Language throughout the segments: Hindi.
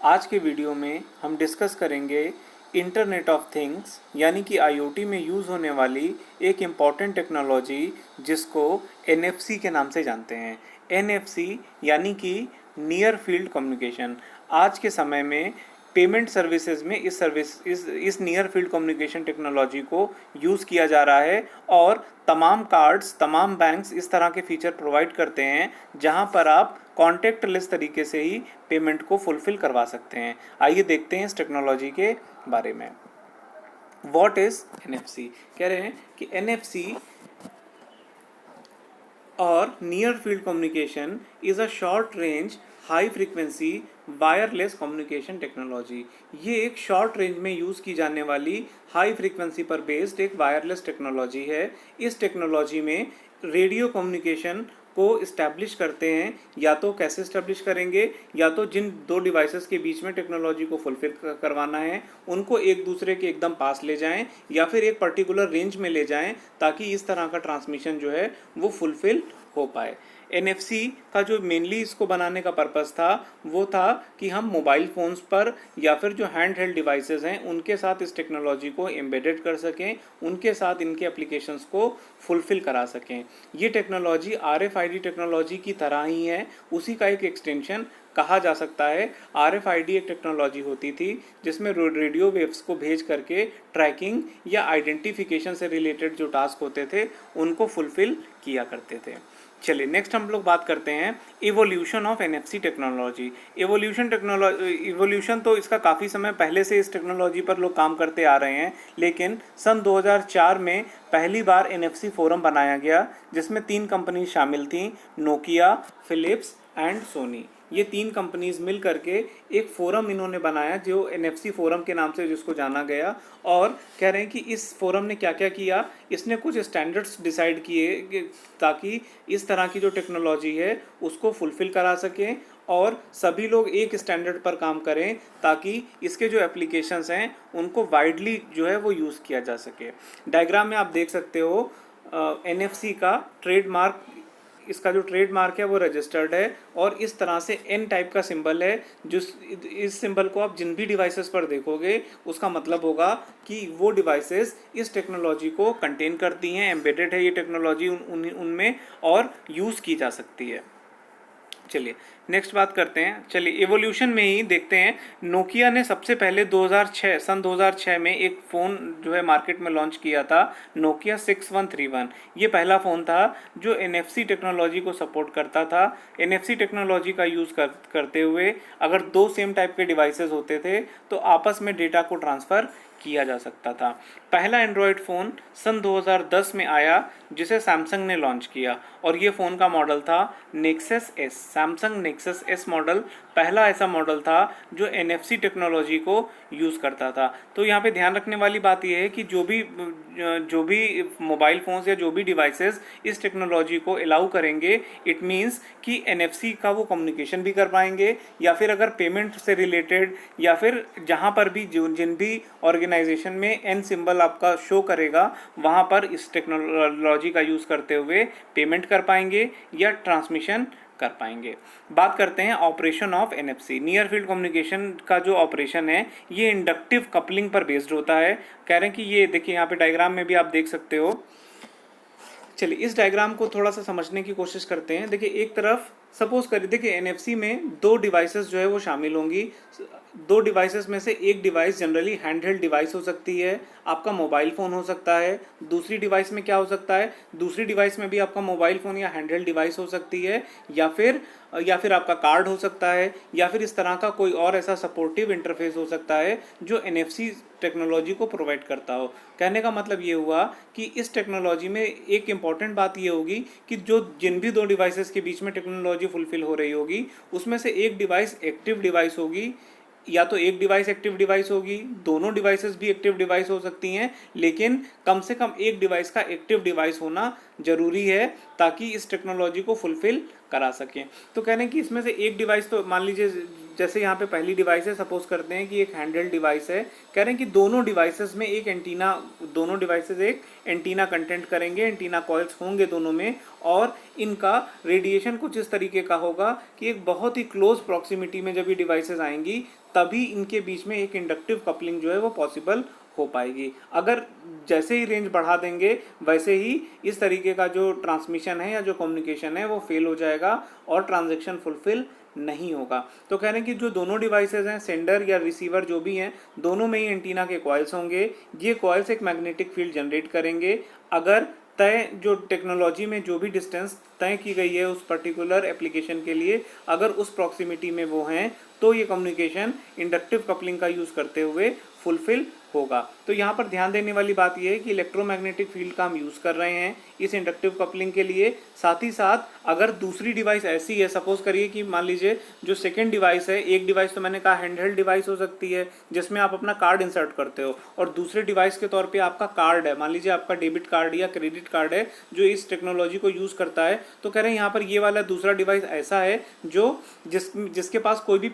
आज के वीडियो में हम डिस्कस करेंगे इंटरनेट ऑफ थिंग्स यानी कि आईओटी में यूज़ होने वाली एक इम्पॉर्टेंट टेक्नोलॉजी जिसको एनएफसी के नाम से जानते हैं। एनएफसी यानी कि नियर फील्ड कम्युनिकेशन। आज के समय में पेमेंट सर्विसेज में इस नियर फील्ड कम्युनिकेशन टेक्नोलॉजी को यूज़ किया जा रहा है और तमाम कार्ड्स, तमाम बैंक्स इस तरह के फीचर प्रोवाइड करते हैं जहां पर आप कॉन्टेक्टलेस तरीके से ही पेमेंट को फुलफिल करवा सकते हैं। आइए देखते हैं इस टेक्नोलॉजी के बारे में। What is NFC? कह रहे हैं कि एनएफसी और near field communication is a short range high frequency wireless communication technology. ये एक शॉर्ट रेंज में यूज़ की जाने वाली हाई फ्रीक्वेंसी पर बेस्ड एक वायरलेस टेक्नोलॉजी है। इस टेक्नोलॉजी में रेडियो कम्युनिकेशन को इस्टेब्लिश करते हैं। या तो कैसे इस्टेब्लिश करेंगे, या तो जिन दो डिवाइसेस के बीच में टेक्नोलॉजी को फुलफिल करवाना है उनको एक दूसरे के एकदम पास ले जाएं या फिर एक पर्टिकुलर रेंज में ले जाएं ताकि इस तरह का ट्रांसमिशन जो है वो फुलफिल हो पाए। एनएफसी का जो मेनली इसको बनाने का पर्पस था वो था कि हम मोबाइल फ़ोन्स पर या फिर जो हैंड हेल्ड डिवाइसेस हैं उनके साथ इस टेक्नोलॉजी को एम्बेडेड कर सकें, उनके साथ इनके एप्लीकेशंस को फुलफ़िल करा सकें। ये टेक्नोलॉजी आरएफआईडी टेक्नोलॉजी की तरह ही है, उसी का एक एक्सटेंशन कहा जा सकता है। आरएफआईडी एक टेक्नोलॉजी होती थी जिसमें रेडियो वेव्स को भेज करके ट्रैकिंग या आइडेंटिफिकेशन से रिलेटेड जो टास्क होते थे उनको फुलफ़िल किया करते थे। चलिए नेक्स्ट हम लोग बात करते हैं evolution of NFC technology. Evolution तो इसका काफ़ी समय पहले से इस टेक्नोलॉजी पर लोग काम करते आ रहे हैं, लेकिन सन 2004 में पहली बार एनएफसी फोरम बनाया गया जिसमें 3 कंपनी शामिल थीं, नोकिया, फिलिप्स एंड सोनी। ये 3 कंपनीज मिल करके एक फोरम इन्होंने बनाया जो एनएफसी फोरम के नाम से जिसको जाना गया। और कह रहे हैं कि इस फोरम ने क्या क्या किया, इसने कुछ स्टैंडर्ड्स डिसाइड किए ताकि इस तरह की जो टेक्नोलॉजी है उसको फुलफ़िल करा सकें और सभी लोग एक स्टैंडर्ड पर काम करें ताकि इसके जो एप्लीकेशंस हैं उनको वाइडली जो है वो यूज़ किया जा सके। डायग्राम में आप देख सकते हो एनएफसी का ट्रेडमार्क, इसका जो ट्रेडमार्क है वो रजिस्टर्ड है और इस तरह से एन टाइप का सिंबल है। जो इस सिंबल को आप जिन भी डिवाइसेस पर देखोगे उसका मतलब होगा कि वो डिवाइसेस इस टेक्नोलॉजी को कंटेन करती हैं, एम्बेडेड है ये टेक्नोलॉजी उनमें और यूज़ की जा सकती है। चलिए नेक्स्ट बात करते हैं। चलिए एवोल्यूशन में ही देखते हैं। नोकिया ने सबसे पहले सन 2006 में एक फ़ोन जो है मार्केट में लॉन्च किया था, नोकिया 6131। ये पहला फ़ोन था जो एनएफसी टेक्नोलॉजी को सपोर्ट करता था। एनएफसी टेक्नोलॉजी का यूज़ करते हुए अगर 2 सेम टाइप के डिवाइसेस होते थे तो आपस में डेटा को ट्रांसफ़र किया जा सकता था। पहला एंड्रॉयड फ़ोन सन 2010 में आया जिसे सैमसंग ने लॉन्च किया और ये फ़ोन का मॉडल था nexus S. Samsung nexus S model पहला ऐसा मॉडल था जो एनएफसी टेक्नोलॉजी को यूज़ करता था। तो यहाँ पे ध्यान रखने वाली बात यह है कि जो भी मोबाइल फ़ोन्स या जो भी डिवाइसेस इस टेक्नोलॉजी को अलाउ करेंगे, इट मीन्स कि एनएफसी का वो कम्युनिकेशन भी कर पाएंगे या फिर अगर पेमेंट से रिलेटेड या फिर जहाँ पर भी जिन भी ऑर्गेनाइजेशन में एन सिंबल आपका शो करेगा वहाँ पर इस टेक्नोलॉजी का यूज़ करते हुए पेमेंट कर पाएंगे या ट्रांसमिशन कर पाएंगे। बात करते हैं operation of NFC. Near field communication का जो ऑपरेशन है ये इंडक्टिव कपलिंग पर बेस्ड होता है। कह रहे हैं कि ये देखिए यहाँ पे डायग्राम में भी आप देख सकते हो। चलिए इस डायग्राम को थोड़ा सा समझने की कोशिश करते हैं। देखिए एक तरफ सपोज करिए, देखिए एनएफसी में 2 डिवाइसेस जो है वो शामिल होंगी। 2 डिवाइसेस में से एक device generally hand held device हो सकती है, आपका मोबाइल फ़ोन हो सकता है। दूसरी डिवाइस में क्या हो सकता है, दूसरी डिवाइस में भी आपका मोबाइल फ़ोन या हैंड हेल्ड डिवाइस हो सकती है या फिर आपका कार्ड हो सकता है या फिर इस तरह का कोई और ऐसा सपोर्टिव इंटरफेस हो सकता है जो एनएफसी टेक्नोलॉजी को प्रोवाइड करता हो। कहने का मतलब ये हुआ कि इस टेक्नोलॉजी में एक इम्पॉर्टेंट बात ये होगी कि जो जिन भी 2 डिवाइसेस के बीच में टेक्नोलॉजी फुलफिल हो रही होगी उसमें से एक डिवाइस एक्टिव डिवाइस होगी, या तो एक डिवाइस एक्टिव डिवाइस होगी, दोनों डिवाइसेस भी एक्टिव डिवाइस हो सकती हैं, लेकिन कम से कम एक डिवाइस का एक्टिव डिवाइस होना ज़रूरी है ताकि इस टेक्नोलॉजी को फुलफ़िल करा सकें। तो कह रहे हैं कि इसमें से एक डिवाइस, तो मान लीजिए जैसे यहाँ पे पहली डिवाइस है, सपोज करते हैं कि एक हैंडहेल्ड डिवाइस है। कह रहे हैं कि दोनों डिवाइसेस में एक एंटीना, दोनों डिवाइसेस एक एंटीना कंटेंट करेंगे, एंटीना कॉइल्स होंगे दोनों में, और इनका रेडिएशन कुछ इस तरीके का होगा कि एक बहुत ही क्लोज प्रॉक्सिमिटी में जब ये डिवाइसेस आएंगी तभी इनके बीच में एक इंडक्टिव कपलिंग जो है वो पॉसिबल हो पाएगी। अगर जैसे ही रेंज बढ़ा देंगे वैसे ही इस तरीके का जो ट्रांसमिशन है या जो कम्युनिकेशन है वो फेल हो जाएगा और ट्रांजैक्शन फुलफिल नहीं होगा। तो कह रहे हैं कि जो दोनों डिवाइसेस हैं, सेंडर या रिसीवर जो भी हैं, दोनों में ही एंटीना के कॉइल्स होंगे। ये कॉइल्स एक मैग्नेटिक फील्ड जनरेट करेंगे। अगर तय जो टेक्नोलॉजी में जो भी डिस्टेंस तय की गई है उस पर्टिकुलर एप्लीकेशन के लिए, अगर उस प्रॉक्सिमिटी में वो हैं तो ये कम्युनिकेशन इंडक्टिव कपलिंग का यूज़ करते हुए फुलफिल होगा। तो यहाँ पर ध्यान देने वाली बात यह है कि इलेक्ट्रोमैग्नेटिक फील्ड का हम यूज़ कर रहे हैं इस इंडक्टिव कपलिंग के लिए। साथ ही साथ अगर दूसरी डिवाइस ऐसी है, सपोज करिए कि मान लीजिए जो सेकंड डिवाइस है, एक डिवाइस तो मैंने कहा हैंडहेल्ड डिवाइस हो सकती है जिसमें आप अपना कार्ड इंसर्ट करते हो, और दूसरे डिवाइस के तौर पे आपका कार्ड है, मान लीजिए आपका डेबिट कार्ड या क्रेडिट कार्ड है जो इस टेक्नोलॉजी को यूज़ करता है। तो कह रहे हैं यहाँ पर ये वाला दूसरा डिवाइस ऐसा है जो जिसके पास कोई भी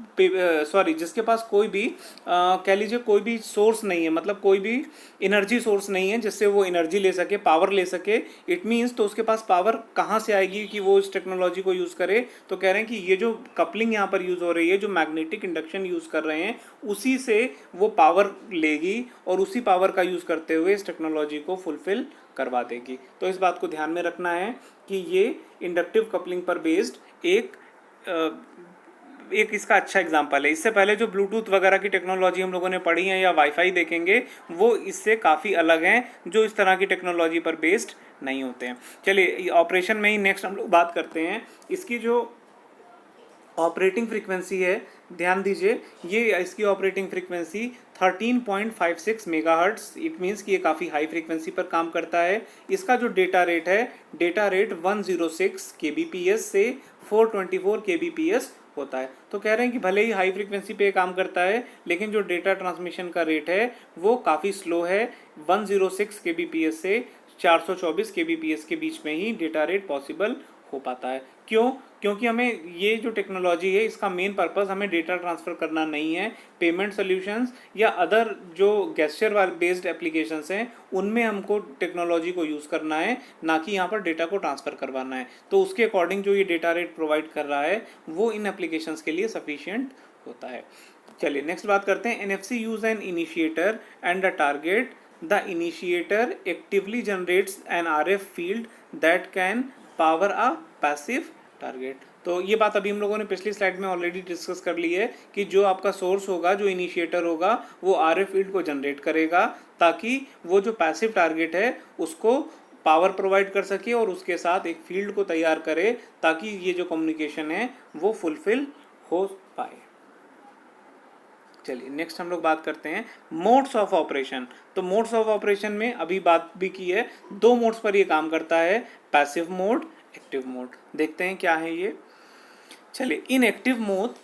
जिसके पास कोई भी कह लीजिए कोई भी सोर्स नहीं है, मतलब कोई भी एनर्जी सोर्स नहीं है जिससे वो एनर्जी ले सके, पावर ले सके। इट मीन्स तो उसके पास पावर कहाँ से आएगी कि वो इस टेक्नोलॉजी को यूज़ करे। तो कह रहे हैं कि ये जो कपलिंग यहाँ पर यूज़ हो रही है, जो मैग्नेटिक इंडक्शन यूज़ कर रहे हैं, उसी से वो पावर लेगी और उसी पावर का यूज़ करते हुए इस टेक्नोलॉजी को फुलफिल करवा देगी। तो इस बात को ध्यान में रखना है कि ये इंडक्टिव कपलिंग पर बेस्ड एक इसका अच्छा एग्जांपल है। इससे पहले जो ब्लूटूथ वगैरह की टेक्नोलॉजी हम लोगों ने पढ़ी है या वाईफाई देखेंगे, वो इससे काफ़ी अलग हैं, जो इस तरह की टेक्नोलॉजी पर बेस्ड नहीं होते हैं। चलिए ऑपरेशन में ही नेक्स्ट हम लोग बात करते हैं। इसकी जो ऑपरेटिंग फ्रीक्वेंसी है, ध्यान दीजिए, ये इसकी operating frequency 13.56 megahertz, it means कि ये काफ़ी हाई फ्रीक्वेंसी पर काम करता है। इसका जो डेटा रेट है, डेटा रेट 106 kbps से 424 kbps होता है। तो कह रहे हैं कि भले ही हाई फ्रीक्वेंसी पे काम करता है लेकिन जो डेटा ट्रांसमिशन का रेट है वो काफ़ी स्लो है। 106 kbps से 424 kbps के बीच में ही डेटा रेट पॉसिबल हो पाता है। क्यों? क्योंकि हमें ये जो टेक्नोलॉजी है इसका मेन पर्पस हमें डेटा ट्रांसफ़र करना नहीं है। पेमेंट सॉल्यूशंस या अदर जो गेस्चर बेस्ड एप्लीकेशंस हैं उनमें हमको टेक्नोलॉजी को यूज़ करना है, ना कि यहाँ पर डेटा को ट्रांसफ़र करवाना है। तो उसके अकॉर्डिंग जो ये डेटा रेट प्रोवाइड कर रहा है वो इन एप्लीकेशंस के लिए सफिशिएंट होता है। चलिए नेक्स्ट बात करते हैं। NFC use an initiator and the target. The initiator actively generates an RF field that can power a passive target. तो ये बात अभी हम लोगों ने पिछली स्लाइड में ऑलरेडी डिस्कस कर ली है कि जो आपका सोर्स होगा, जो इनिशिएटर होगा, वो RF फील्ड को जनरेट करेगा ताकि वो जो पैसिव टारगेट है उसको पावर प्रोवाइड कर सके और उसके साथ एक फील्ड को तैयार करे ताकि ये जो कम्युनिकेशन है वो फुलफिल हो पाए। चलिए नेक्स्ट हम लोग बात करते हैं मोड्स ऑफ ऑपरेशन। तो मोड्स ऑफ ऑपरेशन में अभी बात भी की है, दो मोड्स पर ये काम करता है, पैसिव मोड, एक्टिव मोड। देखते हैं क्या है ये। चलिए, इन active mode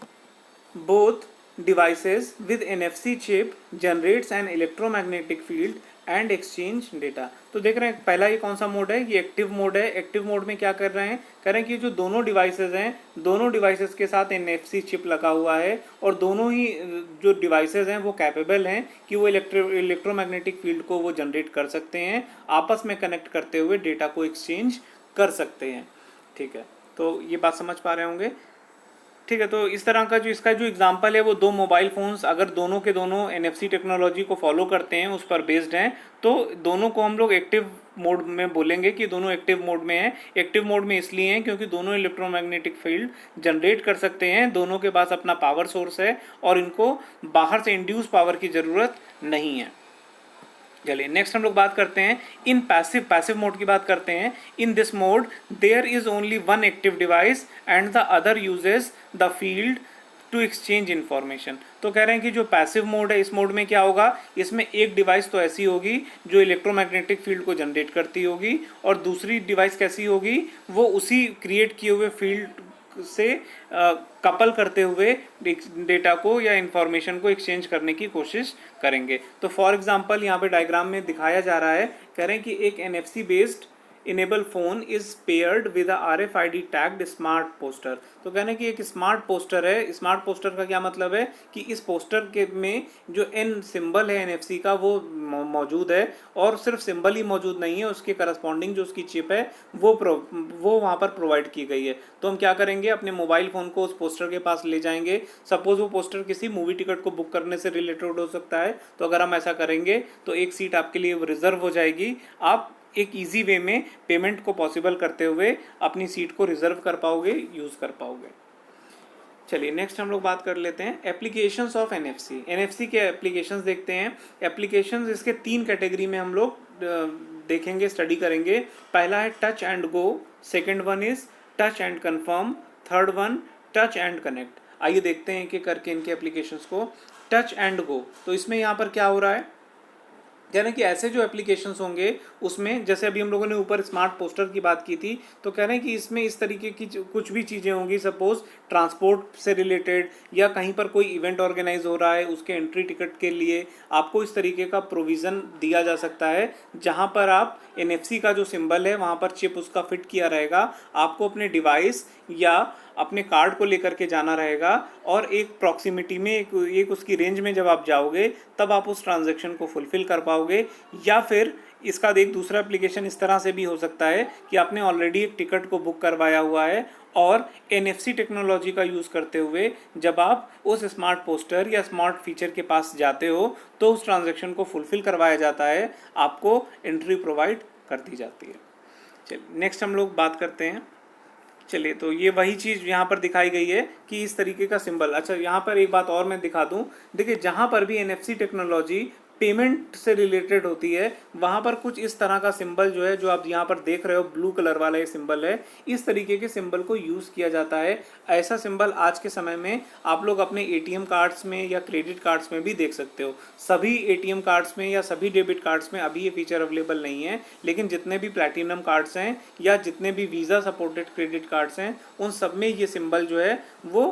both devices with NFC chip generates an electromagnetic field and exchange data. तो देख रहे हैं पहला ये कौन सा मोड है, ये एक्टिव मोड है। एक्टिव मोड में क्या कर रहे हैं, कह रहे हैं कि जो दोनों डिवाइसेस हैं, दोनों डिवाइसेस के साथ NFC चिप लगा हुआ है और दोनों ही जो डिवाइसेस हैं वो कैपेबल हैं कि वो इलेक्ट्रोमैग्नेटिक फील्ड को वो जनरेट कर सकते हैं, आपस में कनेक्ट करते हुए डेटा को एक्सचेंज कर सकते हैं। ठीक है, तो ये बात समझ पा रहे होंगे। ठीक है, तो इस तरह का जो इसका जो एग्जांपल है वो दो मोबाइल फ़ोन्स अगर दोनों के दोनों NFC टेक्नोलॉजी को फॉलो करते हैं, उस पर बेस्ड हैं, तो दोनों को हम लोग एक्टिव मोड में बोलेंगे कि दोनों एक्टिव मोड में हैं। एक्टिव मोड में इसलिए हैं क्योंकि दोनों इलेक्ट्रोमैग्नेटिक फील्ड जनरेट कर सकते हैं, दोनों के पास अपना पावर सोर्स है और इनको बाहर से इंड्यूस पावर की ज़रूरत नहीं है। चलिए नेक्स्ट हम लोग बात करते हैं इन पैसिव मोड की बात करते हैं। In this mode there is only one active device and the other uses the field to exchange information. तो कह रहे हैं कि जो पैसिव मोड है, इस मोड में क्या होगा, इसमें एक डिवाइस तो ऐसी होगी जो इलेक्ट्रोमैग्नेटिक फील्ड को जनरेट करती होगी और दूसरी डिवाइस कैसी होगी, वो उसी क्रिएट किए हुए फील्ड से कपल करते हुए डेटा को या इंफॉर्मेशन को एक्सचेंज करने की कोशिश करेंगे। तो फॉर एग्जांपल यहाँ पे डायग्राम में दिखाया जा रहा है, कह रहे हैं कि एक NFC based enable phone is paired with RFID tagged smart poster. तो कहने की एक स्मार्ट पोस्टर है। स्मार्ट पोस्टर का क्या मतलब है कि इस पोस्टर के में जो एन सिंबल है NFC का वो मौजूद है, और सिर्फ सिंबल ही मौजूद नहीं है, उसके करस्पॉन्डिंग जो उसकी चिप है वो वहाँ पर प्रोवाइड की गई है। तो हम क्या करेंगे, अपने मोबाइल फ़ोन को उस पोस्टर के पास ले जाएंगे। सपोज़ वो पोस्टर किसी मूवी टिकट को बुक करने से रिलेटेड हो सकता है, तो अगर हम ऐसा करेंगे तो एक सीट आपके लिए रिजर्व हो जाएगी। आप एक इजी वे में पेमेंट को पॉसिबल करते हुए अपनी सीट को रिजर्व कर पाओगे, यूज़ कर पाओगे। चलिए नेक्स्ट हम लोग बात कर लेते हैं एप्लीकेशंस ऑफ NFC के एप्लीकेशंस देखते हैं। एप्लीकेशंस इसके 3 कैटेगरी में हम लोग देखेंगे, स्टडी करेंगे। पहला है touch and go, second one is touch and confirm, third one touch and connect. आइए देखते हैं कि करके इनके एप्लीकेशंस को। टच एंड गो, तो इसमें यहाँ पर क्या हो रहा है, यानी कि ऐसे जो एप्लीकेशंस होंगे उसमें, जैसे अभी हम लोगों ने ऊपर स्मार्ट पोस्टर की बात की थी, तो कह रहे हैं कि इसमें इस तरीके की कुछ भी चीज़ें होंगी, सपोज ट्रांसपोर्ट से रिलेटेड या कहीं पर कोई इवेंट ऑर्गेनाइज हो रहा है उसके एंट्री टिकट के लिए आपको इस तरीके का प्रोविज़न दिया जा सकता है, जहां पर आप NFC का जो सिंबल है वहां पर चिप उसका फिट किया रहेगा। आपको अपने डिवाइस या अपने कार्ड को लेकर के जाना रहेगा, और एक प्रॉक्सिमिटी में एक उसकी रेंज में जब आप जाओगे तब आप उस ट्रांजैक्शन को फुलफ़िल कर पाओगे। या फिर इसका एक दूसरा एप्लीकेशन इस तरह से भी हो सकता है कि आपने ऑलरेडी एक टिकट को बुक करवाया हुआ है, और NFC टेक्नोलॉजी का यूज़ करते हुए जब आप उस स्मार्ट पोस्टर या स्मार्ट फीचर के पास जाते हो तो उस ट्रांजैक्शन को फुलफ़िल करवाया जाता है, आपको एंट्री प्रोवाइड कर दी जाती है। चलिए नेक्स्ट हम लोग बात करते हैं। चलिए, तो ये वही चीज़ यहाँ पर दिखाई गई है कि इस तरीके का सिंबल। अच्छा, यहाँ पर एक बात और मैं दिखा दूँ। देखिए, जहाँ पर भी NFC टेक्नोलॉजी पेमेंट से रिलेटेड होती है वहाँ पर कुछ इस तरह का सिंबल जो है, जो आप यहाँ पर देख रहे हो ब्लू कलर वाला ये सिंबल है, इस तरीके के सिंबल को यूज़ किया जाता है। ऐसा सिंबल आज के समय में आप लोग अपने ATM कार्ड्स में या क्रेडिट कार्ड्स में भी देख सकते हो। सभी ATM कार्ड्स में या सभी डेबिट कार्ड्स में अभी ये फीचर अवेलेबल नहीं है, लेकिन जितने भी प्लैटिनम कार्ड्स हैं या जितने भी वीज़ा सपोर्टेड क्रेडिट कार्ड्स हैं उन सब में ये सिंबल जो है वो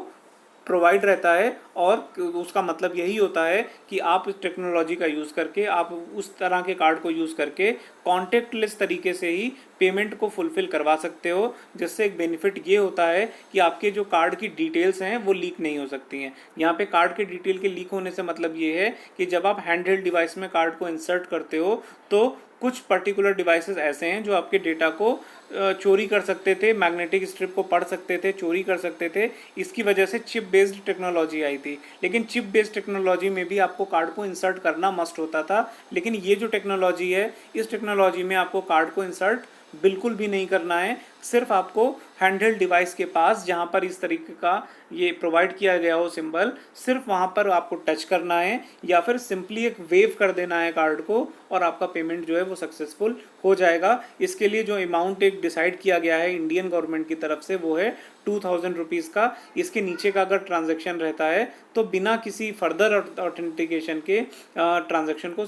प्रोवाइड रहता है। और उसका मतलब यही होता है कि आप इस टेक्नोलॉजी का यूज़ करके, आप उस तरह के कार्ड को यूज़ करके कॉन्टेक्टलेस तरीके से ही पेमेंट को फुलफ़िल करवा सकते हो, जिससे एक बेनिफिट ये होता है कि आपके जो कार्ड की डिटेल्स हैं वो लीक नहीं हो सकती हैं। यहाँ पे कार्ड के डिटेल के लीक होने से मतलब ये है कि जब आप हैंडहेल्ड डिवाइस में कार्ड को इंसर्ट करते हो तो कुछ पर्टिकुलर डिवाइसेस ऐसे हैं जो आपके डेटा को चोरी कर सकते थे, मैग्नेटिक स्ट्रिप को पढ़ सकते थे, चोरी कर सकते थे। इसकी वजह से चिप बेस्ड टेक्नोलॉजी आई थी, लेकिन चिप बेस्ड टेक्नोलॉजी में भी आपको कार्ड को इंसर्ट करना मस्ट होता था। लेकिन ये जो टेक्नोलॉजी है, इस टेक्नोलॉजी में आपको कार्ड को इंसर्ट बिल्कुल भी नहीं करना है। सिर्फ आपको हैंडहेल्ड डिवाइस के पास जहाँ पर इस तरीके का ये प्रोवाइड किया गया हो सिंबल, सिर्फ वहाँ पर आपको टच करना है या फिर सिंपली एक वेव कर देना है कार्ड को, और आपका पेमेंट जो है वो सक्सेसफुल हो जाएगा। इसके लिए जो अमाउंट एक डिसाइड किया गया है इंडियन गवर्नमेंट की तरफ से वो है 2000 रुपीज़ का। इसके नीचे का अगर ट्रांजैक्शन रहता है तो बिना किसी फर्दर ऑथेंटिकेशन के ट्रांजैक्शन को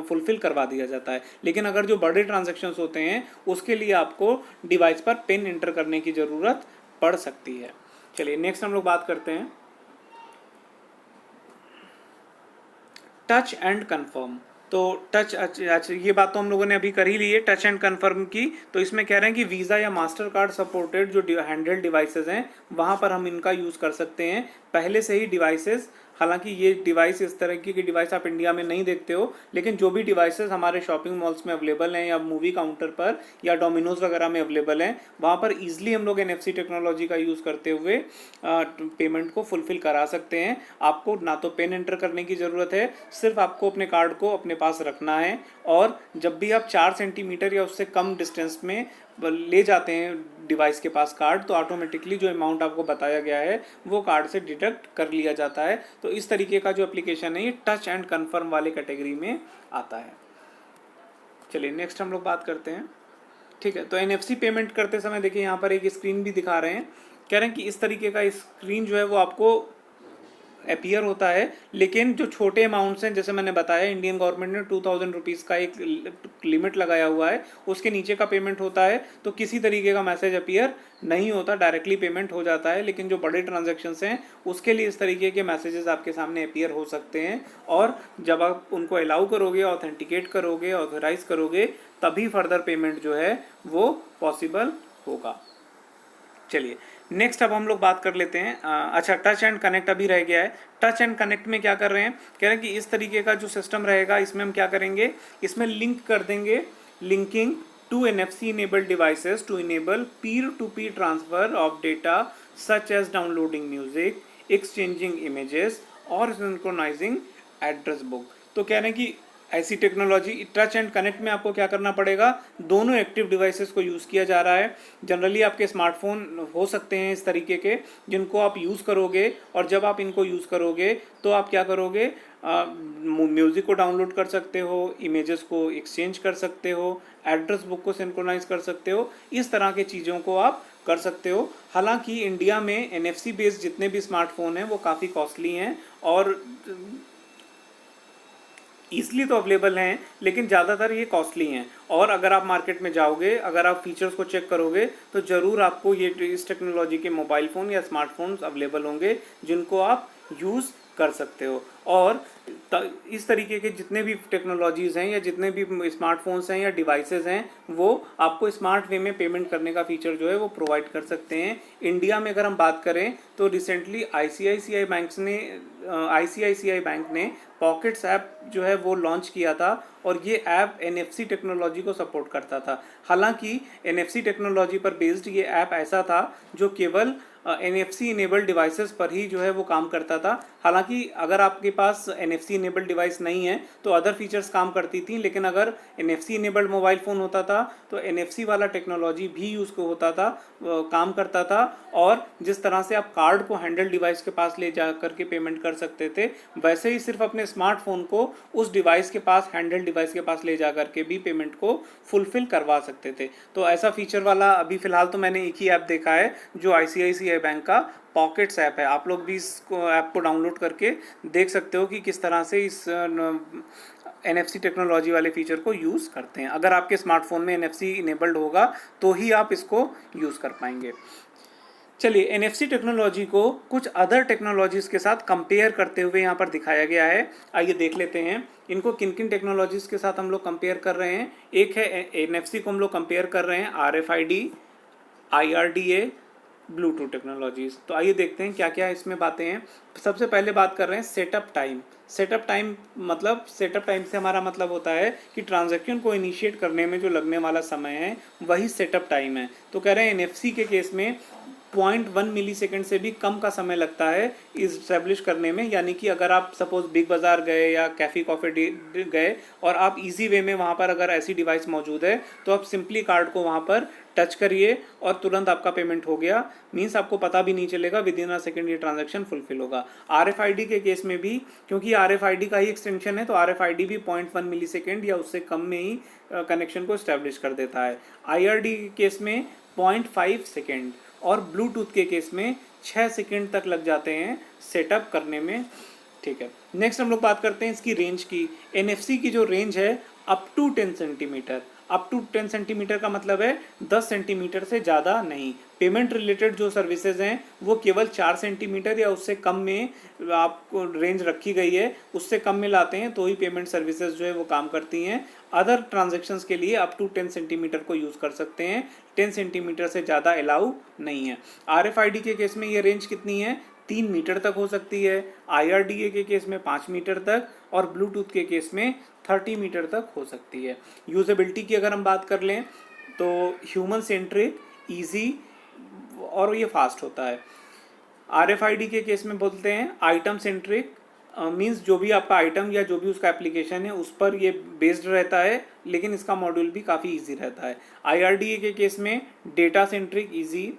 फुलफ़िल करवा दिया जाता है। लेकिन अगर जो बड़े ट्रांजैक्शंस होते हैं उसके लिए आपको डिवाइस पर पिन एंटर करने की ज़रूरत पड़ सकती है। चलिए नेक्स्ट हम लोग बात करते हैं टच एंड कंफर्म। तो टच, अच्छा ये बात तो हम लोगों ने अभी कर ही ली है टच एंड कंफर्म की। तो इसमें कह रहे हैं कि वीज़ा या मास्टर कार्ड सपोर्टेड जो हैंडहेल्ड डिवाइसेस हैं वहाँ पर हम इनका यूज़ कर सकते हैं। पहले से ही डिवाइसेस, हालांकि ये डिवाइस इस तरह की डिवाइस आप इंडिया में नहीं देखते हो, लेकिन जो भी डिवाइसेस हमारे शॉपिंग मॉल्स में अवेलेबल हैं या मूवी काउंटर पर या डोमिनोज वगैरह में अवेलेबल हैं, वहाँ पर ईजिली हम लोग NFC टेक्नोलॉजी का यूज़ करते हुए पेमेंट को फुलफ़िल करा सकते हैं। आपको ना तो पिन एंटर करने की ज़रूरत है, सिर्फ आपको अपने कार्ड को अपने पास रखना है, और जब भी आप 4 सेंटीमीटर या उससे कम डिस्टेंस में ले जाते हैं डिवाइस के पास कार्ड, तो ऑटोमेटिकली जो अमाउंट आपको बताया गया है वो कार्ड से डिडक्ट कर लिया जाता है। तो इस तरीके का जो एप्लीकेशन है ये टच एंड कंफर्म वाले कैटेगरी में आता है। चलिए नेक्स्ट हम लोग बात करते हैं। ठीक है, तो NFC पेमेंट करते समय देखिए यहाँ पर एक स्क्रीन भी दिखा रहे हैं। कह रहे हैं कि इस तरीके का स्क्रीन जो है वो आपको अपीयर होता है, लेकिन जो छोटे अमाउंट्स हैं, जैसे मैंने बताया इंडियन गवर्नमेंट ने 2000 रुपीज़ का एक लिमिट लगाया हुआ है, उसके नीचे का पेमेंट होता है तो किसी तरीके का मैसेज अपीयर नहीं होता, डायरेक्टली पेमेंट हो जाता है। लेकिन जो बड़े ट्रांजेक्शन्स हैं उसके लिए इस तरीके के मैसेजेस आपके सामने अपीयर हो सकते हैं, और जब आप उनको अलाउ करोगे, ऑथेंटिकेट करोगे, ऑथराइज करोगे, तभी फर्दर पेमेंट जो है वो पॉसिबल होगा। चलिए नेक्स्ट अब हम लोग बात कर लेते हैं। अच्छा, टच एंड कनेक्ट अभी रह गया है। टच एंड कनेक्ट में क्या कर रहे हैं, कह रहे हैं कि इस तरीके का जो सिस्टम रहेगा इसमें हम क्या करेंगे, इसमें लिंक कर देंगे, linking to NFC enabled devices to enable peer to peer transfer of data such as downloading music, exchanging images और सिंक्रोनाइजिंग एड्रेस बुक। तो कह रहे हैं कि ऐसी टेक्नोलॉजी टच एंड कनेक्ट में आपको क्या करना पड़ेगा, दोनों एक्टिव डिवाइसेस को यूज़ किया जा रहा है। जनरली आपके स्मार्टफोन हो सकते हैं इस तरीके के जिनको आप यूज़ करोगे, और जब आप इनको यूज़ करोगे तो आप क्या करोगे, म्यूज़िक को डाउनलोड कर सकते हो, इमेजेस को एक्सचेंज कर सकते हो, एड्रेस बुक को सिंक्रोनाइज कर सकते हो, इस तरह के चीज़ों को आप कर सकते हो। हालांकि इंडिया में NFC बेस्ड जितने भी स्मार्टफोन हैं वो काफ़ी कॉस्टली हैं और ईज़िली तो अवेलेबल हैं, लेकिन ज़्यादातर ये कॉस्टली हैं। और अगर आप मार्केट में जाओगे, अगर आप फीचर्स को चेक करोगे तो ज़रूर आपको ये इस टेक्नोलॉजी के मोबाइल फ़ोन या स्मार्टफोन्स अवेलेबल होंगे जिनको आप यूज़ कर सकते हो। और इस तरीके के जितने भी टेक्नोलॉजीज़ हैं या जितने भी स्मार्टफोन्स हैं या डिवाइसेस हैं, वो आपको स्मार्ट वे में पेमेंट करने का फीचर जो है वो प्रोवाइड कर सकते हैं। इंडिया में अगर हम बात करें तो रिसेंटली ICICI बैंक ने पॉकेट्स ऐप जो है वो लॉन्च किया था, और ये ऐप NFC टेक्नोलॉजी को सपोर्ट करता था। हालांकि NFC टेक्नोलॉजी पर बेस्ड ये ऐप ऐसा था जो केवल NFC इनेबल्ड डिवाइसेस पर ही जो है वो काम करता था। हालांकि अगर आपके पास NFC इनेबल्ड डिवाइस नहीं है तो अदर फीचर्स काम करती थी, लेकिन अगर NFC इनेबल्ड मोबाइल फ़ोन होता था तो NFC वाला टेक्नोलॉजी भी यूज़ को होता था, काम करता था। और जिस तरह से आप कार्ड को हैंडल डिवाइस के पास ले जा करके पेमेंट कर सकते थे, वैसे ही सिर्फ अपने स्मार्टफोन को उस डिवाइस के पास, हैंडल डिवाइस के पास ले जा करके भी पेमेंट को फुलफिल करवा सकते थे। तो ऐसा फीचर वाला अभी फ़िलहाल तो मैंने एक ही ऐप देखा है जो ICICI बैंक का पॉकेट्स ऐप है। आप लोग भी इस ऐप को डाउनलोड करके देख सकते हो कि किस तरह से इस NFC टेक्नोलॉजी वाले फीचर को यूज़ करते हैं। अगर आपके स्मार्टफोन में NFC इनेबल्ड होगा तो ही आप इसको यूज़ कर पाएंगे। चलिए NFC टेक्नोलॉजी को कुछ अदर टेक्नोलॉजीज़ के साथ कंपेयर करते हुए यहाँ पर दिखाया गया है। आइए देख लेते हैं इनको किन किन टेक्नोलॉजीज़ के साथ हम लोग कंपेयर कर रहे हैं। एक है NFC को हम लोग कंपेयर कर रहे हैं RFID, IRDA, ब्लूटूथ टेक्नोलॉजीज़। तो आइए देखते हैं क्या क्या इसमें बातें हैं। सबसे पहले बात कर रहे हैं सेटअप टाइम। सेटअप टाइम मतलब, सेटअप टाइम से हमारा मतलब होता है कि ट्रांजैक्शन को इनिशिएट करने में जो लगने वाला समय है वही सेटअप टाइम है। तो कह रहे हैं NFC के केस में 0.1 मिली सेकेंड से भी कम का समय लगता है इस्टेब्लिश करने में। यानी कि अगर आप सपोज बिग बाज़ार गए या कैफ़ी कॉफ़ी गए और आप इजी वे में वहाँ पर अगर ऐसी डिवाइस मौजूद है तो आप सिंपली कार्ड को वहाँ पर टच करिए और तुरंत आपका पेमेंट हो गया। मीन्स आपको पता भी नहीं चलेगा, विदिन अ सेकेंड ये ट्रांजैक्शन फुलफिल होगा। RFID के केस में भी, क्योंकि RFID का ही एक्सटेंशन है, तो RFID भी 0.1 मिली सेकेंड या उससे कम में ही कनेक्शन को इस्टेब्लिश कर देता है। IRD के केस में 0.5 सेकेंड और ब्लूटूथ के केस में 6 सेकेंड तक लग जाते हैं सेटअप करने में। ठीक है, नेक्स्ट हम लोग बात करते हैं इसकी रेंज की। NFC की जो रेंज है up to 10 centimetre. Up to 10 centimetre का मतलब है 10 सेंटीमीटर से ज़्यादा नहीं। पेमेंट रिलेटेड जो सर्विसेज हैं वो केवल 4 सेंटीमीटर या उससे कम में आपको रेंज रखी गई है, उससे कम में लाते हैं तो ही पेमेंट सर्विसेज जो है वो काम करती हैं। अदर ट्रांजैक्शंस के लिए अप टू 10 सेंटीमीटर को यूज़ कर सकते हैं, 10 सेंटीमीटर से ज़्यादा अलाउ नहीं है। RFID के केस में ये रेंज कितनी है, 3 मीटर तक हो सकती है। IRDA के केस में 5 मीटर तक और ब्लूटूथ के केस में 30 मीटर तक हो सकती है। यूजेबिलिटी की अगर हम बात कर लें तो ह्यूमन सेंट्रिक, ईजी और ये फास्ट होता है। RFID के केस में बोलते हैं आइटम सेंट्रिक, मींस जो भी आपका आइटम या जो भी उसका एप्लीकेशन है उस पर ये बेस्ड रहता है, लेकिन इसका मॉड्यूल भी काफ़ी इजी रहता है। IRDA के केस में डेटा सेंट्रिक, इजी।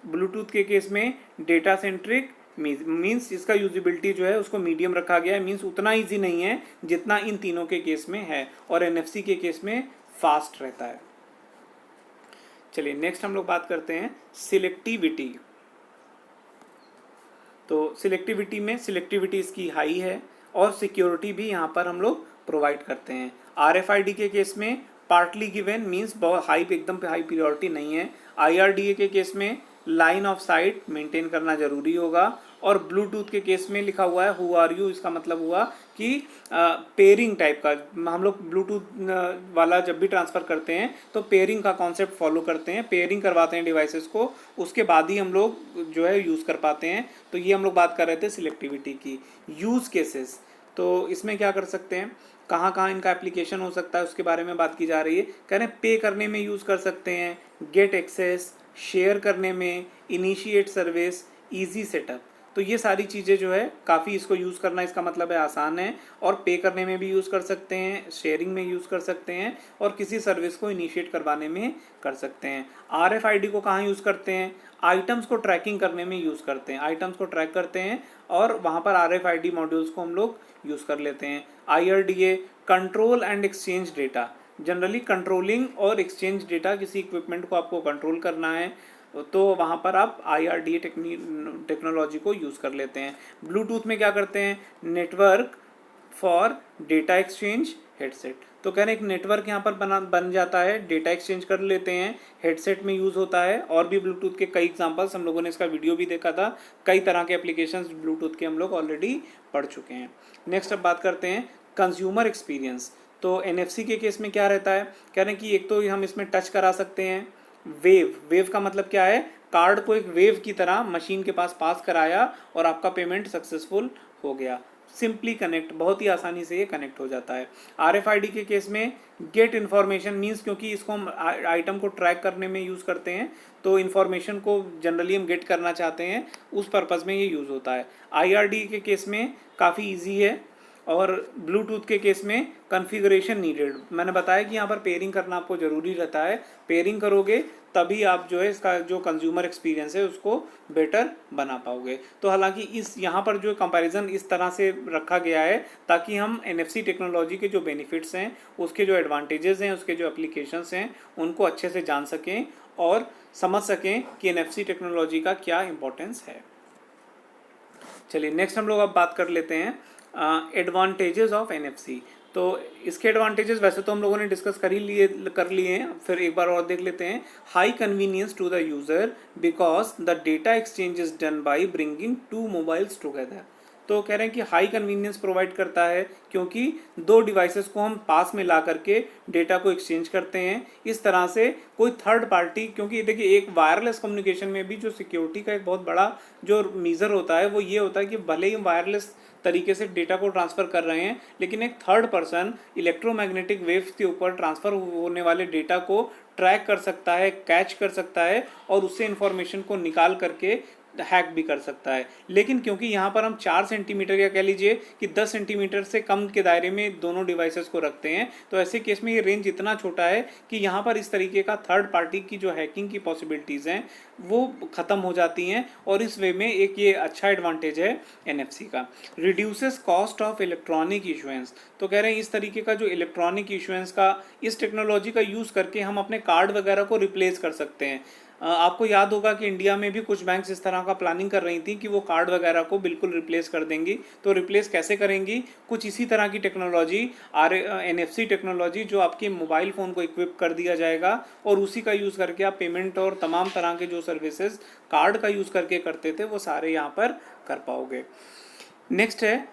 ब्लूटूथ के केस में डेटा सेंट्रिक, मीन्स इसका यूजिबिलिटी जो है उसको मीडियम रखा गया है, मीन्स उतना इजी नहीं है जितना इन तीनों के केस में है, और NFC के केस में फास्ट रहता है। चलिए नेक्स्ट हम लोग बात करते हैं सिलेक्टिविटी। तो सिलेक्टिविटी में सिलेक्टिविटी इसकी हाई है और सिक्योरिटी भी यहाँ पर हम लोग प्रोवाइड करते हैं। RFID के केस में पार्टली गिवन मीन्स बहुत हाई एकदम पे हाई प्रियोरिटी नहीं है। IRDA के केस में लाइन ऑफ साइट मेंटेन करना ज़रूरी होगा और ब्लूटूथ के केस में लिखा हुआ है हु आर यू, इसका मतलब हुआ कि पेयरिंग टाइप का हम लोग ब्लूटूथ वाला जब भी ट्रांसफ़र करते हैं तो पेयरिंग का कॉन्सेप्ट फॉलो करते हैं, पेयरिंग करवाते हैं डिवाइसेस को, उसके बाद ही हम लोग जो है यूज़ कर पाते हैं। तो ये हम लोग बात कर रहे थे सिलेक्टिविटी की। यूज़ केसेस, तो इसमें क्या कर सकते हैं, कहाँ कहाँ इनका एप्लीकेशन हो सकता है उसके बारे में बात की जा रही है। कह रहे हैं पे करने में यूज़ कर सकते हैं, गेट एक्सेस, शेयर करने में, इनिशिएट सर्विस, इजी सेटअप। तो ये सारी चीज़ें जो है काफ़ी इसको यूज़ करना इसका मतलब है आसान है, और पे करने में भी यूज़ कर सकते हैं, शेयरिंग में यूज़ कर सकते हैं और किसी सर्विस को इनिशिएट करवाने में कर सकते हैं। RFID को कहाँ यूज़ करते हैं, आइटम्स को ट्रैकिंग करने में यूज़ करते हैं, आइटम्स को ट्रैक करते हैं और वहाँ पर RFID मॉड्यूल्स को हम लोग यूज़ कर लेते हैं। IRDA control and exchange data, generally controlling और एक्सचेंज डेटा, किसी इक्विपमेंट को आपको कंट्रोल करना है तो वहाँ पर आप IRDA टेक्नोलॉजी को यूज़ कर लेते हैं। ब्लूटूथ में क्या करते हैं, network for data exchange headset, तो कह रहे हैं एक नेटवर्क यहाँ पर बन जाता है, डेटा एक्सचेंज कर लेते हैं, हेडसेट में यूज़ होता है। और भी ब्लूटूथ के कई एग्जांपल्स हम लोगों ने इसका वीडियो भी देखा था, कई तरह के एप्लीकेशंस ब्लूटूथ के हम लोग ऑलरेडी पढ़ चुके हैं। नेक्स्ट अब बात करते हैं कंज्यूमर एक्सपीरियंस। तो NFC के केस में क्या रहता है, कह रहे हैं कि एक तो हम इसमें टच करा सकते हैं, वेव का मतलब क्या है, कार्ड को एक वेव की तरह मशीन के पास कराया और आपका पेमेंट सक्सेसफुल हो गया। सिंपली कनेक्ट, बहुत ही आसानी से ये कनेक्ट हो जाता है। RFID के केस में गेट इन्फॉर्मेशन मीन्स, क्योंकि इसको हम आइटम को ट्रैक करने में यूज़ करते हैं तो इन्फॉर्मेशन को जनरली हम गेट करना चाहते हैं, उस पर्पज़ में ये यूज़ होता है। IRD के केस में काफ़ी ईजी है और ब्लूटूथ के केस में कॉन्फ़िगरेशन नीडेड। मैंने बताया कि यहाँ पर पेयरिंग करना आपको ज़रूरी रहता है, पेयरिंग करोगे तभी आप जो है इसका जो कंज्यूमर एक्सपीरियंस है उसको बेटर बना पाओगे। तो हालांकि इस यहाँ पर जो कंपैरिजन इस तरह से रखा गया है ताकि हम NFC टेक्नोलॉजी के जो बेनिफिट्स हैं, उसके जो एडवांटेजेस हैं, उसके जो एप्लीकेशंस हैं, उनको अच्छे से जान सकें और समझ सकें कि NFC टेक्नोलॉजी का क्या इम्पोर्टेंस है। चलिए नेक्स्ट हम लोग अब बात कर लेते हैं एडवांटेजेस ऑफ NFC। तो इसके एडवांटेजेस वैसे तो हम लोगों ने डिस्कस कर लिए हैं, फिर एक बार और देख लेते हैं। High convenience to the user because the data exchange is done by bringing two mobiles together. तो कह रहे हैं कि हाई कन्वीनियंस प्रोवाइड करता है क्योंकि दो डिवाइसेस को हम पास में ला करके डेटा को एक्सचेंज करते हैं। इस तरह से कोई थर्ड पार्टी, क्योंकि देखिए एक वायरलेस कम्युनिकेशन में भी जो सिक्योरिटी का एक बहुत बड़ा जो मीज़र होता है वो ये होता है कि भले ही हम वायरलेस तरीके से डेटा को ट्रांसफ़र कर रहे हैं लेकिन एक थर्ड पर्सन इलेक्ट्रोमैग्नेटिक वेव्स के ऊपर ट्रांसफ़र होने वाले डेटा को ट्रैक कर सकता है, कैच कर सकता है और उससे इन्फॉर्मेशन को निकाल करके हैक भी कर सकता है। लेकिन क्योंकि यहाँ पर हम 4 सेंटीमीटर या कह लीजिए कि 10 सेंटीमीटर से कम के दायरे में दोनों डिवाइसेस को रखते हैं, तो ऐसे केस में ये रेंज इतना छोटा है कि यहाँ पर इस तरीके का थर्ड पार्टी की जो हैकिंग की पॉसिबिलिटीज़ हैं वो ख़त्म हो जाती हैं और इस वे में एक ये अच्छा एडवांटेज है NFC का। Reduces cost of electronic issuance, तो कह रहे हैं इस तरीके का जो इलेक्ट्रॉनिक इशुएंस का, इस टेक्नोलॉजी का यूज़ करके हम अपने कार्ड वगैरह को रिप्लेस कर सकते हैं। आपको याद होगा कि इंडिया में भी कुछ बैंक्स इस तरह का प्लानिंग कर रही थी कि वो कार्ड वगैरह को बिल्कुल रिप्लेस कर देंगी। तो रिप्लेस कैसे करेंगी, कुछ इसी तरह की टेक्नोलॉजी NFC टेक्नोलॉजी जो आपके मोबाइल फ़ोन को इक्विप कर दिया जाएगा और उसी का यूज़ करके आप पेमेंट और तमाम तरह के जो सर्विसेज कार्ड का यूज़ करके करते थे वो सारे यहाँ पर कर पाओगे। नेक्स्ट है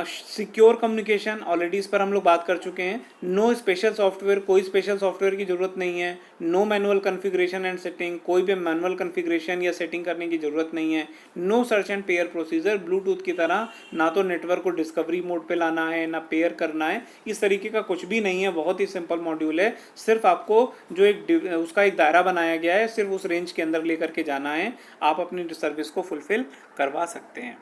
सिक्योर कम्युनिकेशन, ऑलरेडी इस पर हम लोग बात कर चुके हैं। नो स्पेशल सॉफ्टवेयर, कोई स्पेशल सॉफ्टवेयर की ज़रूरत नहीं है। No manual configuration and setting, कोई भी मैनुअल कॉन्फ़िगरेशन या सेटिंग करने की ज़रूरत नहीं है। Know search and pair procedure, Bluetooth की तरह ना तो नेटवर्क को डिस्कवरी मोड पे लाना है ना पेयर करना है, इस तरीके का कुछ भी नहीं है। बहुत ही सिंपल मॉड्यूल है, सिर्फ आपको जो एक उसका एक दायरा बनाया गया है सिर्फ उस रेंज के अंदर लेकर के जाना है, आप अपनी सर्विस को फुलफ़िल करवा सकते हैं।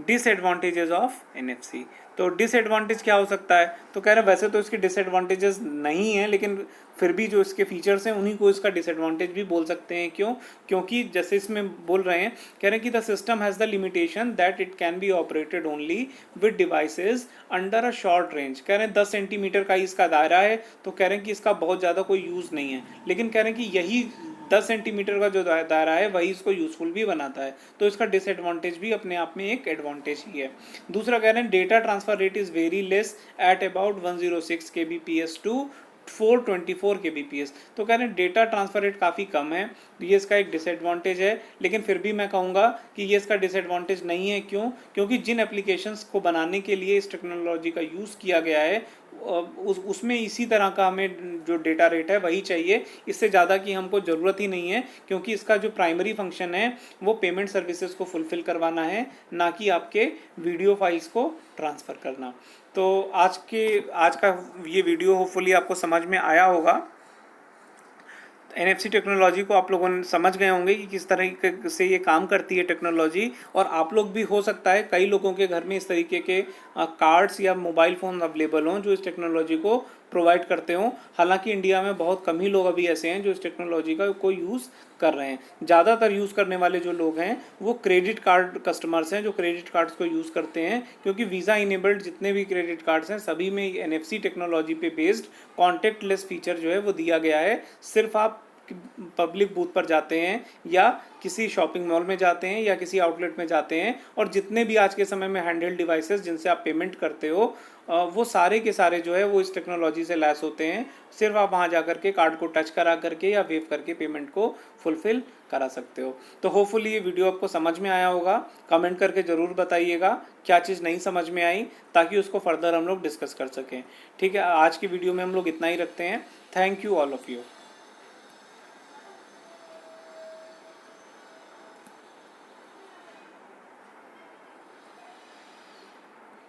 डिसएडवांटेजेस ऑफ NFC, तो डिसएडवांटेज क्या हो सकता है, तो कह रहे हैं वैसे तो इसके डिसएडवांटेजेस नहीं है लेकिन फिर भी जो इसके फीचर्स हैं उन्हीं को इसका डिसएडवांटेज भी बोल सकते हैं। क्यों, क्योंकि जैसे इसमें बोल रहे हैं, कह रहे हैं कि the system has the limitation that it can be operated only with devices under a short range. कह रहे हैं 10 सेंटीमीटर का इसका दायरा है, तो कह रहे हैं कि इसका बहुत ज़्यादा कोई यूज़ नहीं है। लेकिन कह रहे हैं कि यही 10 सेंटीमीटर का जो दायरा है वही इसको यूज़फुल भी बनाता है। तो इसका डिसएडवांटेज भी अपने आप में एक एडवांटेज ही है। दूसरा कह रहे हैं data transfer rate is very less at about 106 kbps to 424 kbps। तो कह रहे हैं डेटा ट्रांसफर रेट काफ़ी कम है, तो ये इसका एक डिसएडवांटेज है। लेकिन फिर भी मैं कहूँगा कि ये इसका डिसएडवांटेज नहीं है। क्यों? क्योंकि जिन एप्लीकेशंस को बनाने के लिए इस टेक्नोलॉजी का यूज़ किया गया है उसमें इसी तरह का हमें जो डेटा रेट है वही चाहिए, इससे ज़्यादा की हमको ज़रूरत ही नहीं है। क्योंकि इसका जो प्राइमरी फंक्शन है वो पेमेंट सर्विसेज को फुलफ़िल करवाना है, ना कि आपके वीडियो फाइल्स को ट्रांसफ़र करना। तो आज का ये वीडियो होपफुली आपको समझ में आया होगा। NFC टेक्नोलॉजी को आप लोगों ने समझ गए होंगे कि किस तरह से ये काम करती है टेक्नोलॉजी। और आप लोग भी हो सकता है कई लोगों के घर में इस तरीके के कार्ड्स या मोबाइल फ़ोन अवेलेबल हों जो इस टेक्नोलॉजी को प्रोवाइड करते हों। हालांकि इंडिया में बहुत कम ही लोग अभी ऐसे हैं जो इस टेक्नोलॉजी का यूज़ कर रहे हैं। ज़्यादातर यूज़ करने वाले जो लोग हैं वो क्रेडिट कार्ड कस्टमर्स हैं जो क्रेडिट कार्ड्स को यूज़ करते हैं। क्योंकि वीज़ा इनेबल्ड जितने भी क्रेडिट कार्ड्स हैं सभी में NFC टेक्नोलॉजी पे बेस्ड कॉन्टेक्टलेस फीचर जो है वो दिया गया है। सिर्फ आप पब्लिक बूथ पर जाते हैं या किसी शॉपिंग मॉल में जाते हैं या किसी आउटलेट में जाते हैं और जितने भी आज के समय में हैंडहेल्ड डिवाइसेस जिनसे आप पेमेंट करते हो वो सारे के सारे जो है वो इस टेक्नोलॉजी से लैस होते हैं। सिर्फ आप वहाँ जा करके कार्ड को टच करा करके या वेव करके पेमेंट को फुलफ़िल करा सकते हो। तो होपफुली ये वीडियो आपको समझ में आया होगा। कमेंट करके ज़रूर बताइएगा क्या चीज़ नहीं समझ में आई, ताकि उसको फर्दर हम लोग डिस्कस कर सकें। ठीक है, आज की वीडियो में हम लोग इतना ही रखते हैं। Thank you all of you.